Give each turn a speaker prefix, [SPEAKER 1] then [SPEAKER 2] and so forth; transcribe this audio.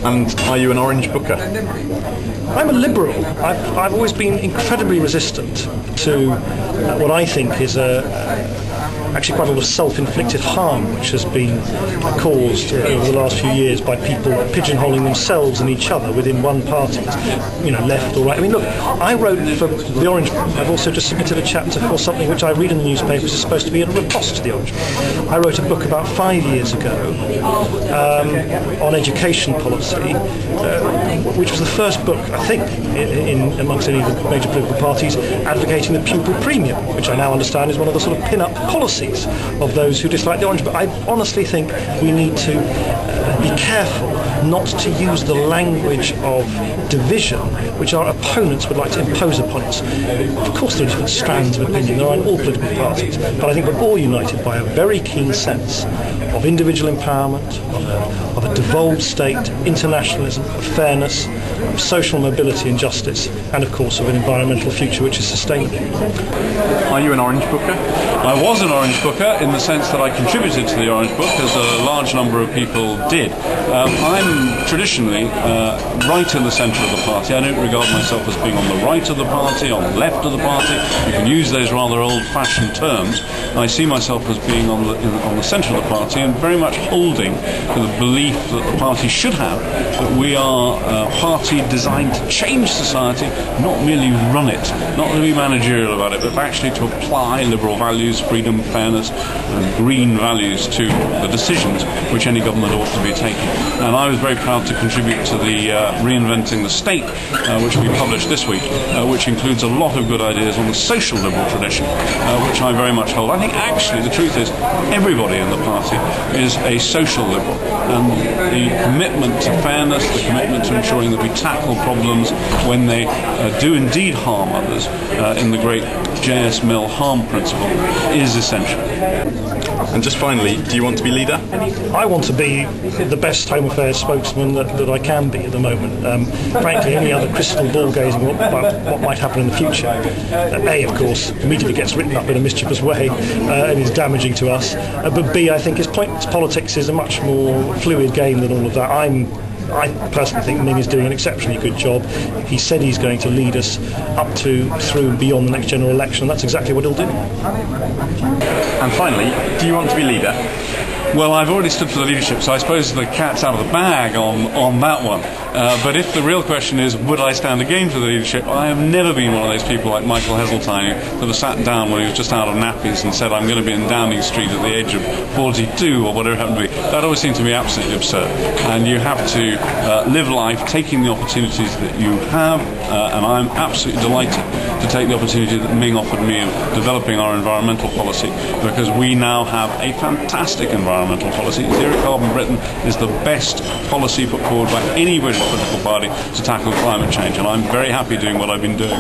[SPEAKER 1] And are you an Orange Booker?
[SPEAKER 2] I'm a liberal. I've always been incredibly resistant to what I think is actually quite a lot of self-inflicted harm which has been caused over the last few years by people pigeonholing themselves and each other within one party, left or right. I mean, look, I wrote for the Orange Book. I've also just submitted a chapter for something which I read in the newspapers is supposed to be a riposte to the Orange Book. I wrote a book about 5 years ago on education policy, which was the first book, I think, in amongst any of the major political parties, advocating the pupil premium, which I now understand is one of the sort of pin-up policies of those who dislike the Orange Book. I honestly think we need to be careful not to use the language of division which our opponents would like to impose upon us. Of course there are different strands of opinion, there are in all political parties, but I think we're all united by a very keen sense of individual empowerment, of a devolved state, internationalism, of fairness, of social mobility and justice, and of course of an environmental future which is sustainable.
[SPEAKER 1] Are you an Orange Booker?
[SPEAKER 3] I was an Orange Booker in the sense that I contributed to the Orange Book, as a large number of people did. I'm traditionally right in the centre of the party. I don't regard myself as being on the right of the party, on the left of the party. You can use those rather old-fashioned terms. I see myself as being on the centre of the party and very much holding to the belief that the party should have, that we are a party designed to change society, not merely run it, not to be managerial about it, but actually to apply liberal values, freedom, fairness and green values to the decisions which any government ought to be taking. And I was very proud to contribute to the Reinventing the State, which we published this week, which includes a lot of good ideas on the social liberal tradition, which I very much hold. I think actually the truth is everybody in the party is a social liberal, and the commitment to fairness, the commitment to ensuring that we tackle problems when they do indeed harm others, in the great J.S. Mill harm principle, is essential.
[SPEAKER 1] And just finally, do you want to be leader?
[SPEAKER 2] I want to be the best Home Affairs spokesman that I can be at the moment. Frankly, any other crystal ball gazing about what might happen in the future, A, of course, immediately gets written up in a mischievous way and is damaging to us. But B, I think politics is a much more fluid game than all of that. I personally think Ming is doing an exceptionally good job. He said he's going to lead us up to, through and beyond the next general election, and that's exactly what he'll do.
[SPEAKER 1] And finally, do you want to be leader?
[SPEAKER 3] Well, I've already stood for the leadership, so I suppose the cat's out of the bag on that one. But if the real question is, would I stand again for the leadership, I have never been one of those people like Michael Heseltine who sort of sat down when he was just out of nappies and said, I'm going to be in Downing Street at the age of 42 or whatever it happened to be. That always seemed to me absolutely absurd. And you have to live life taking the opportunities that you have, and I'm absolutely delighted to take the opportunity that Ming offered me of developing our environmental policy, because we now have a fantastic environmental policy. Zero Carbon Britain is the best policy put forward by any British political party to tackle climate change, and I'm very happy doing what I've been doing.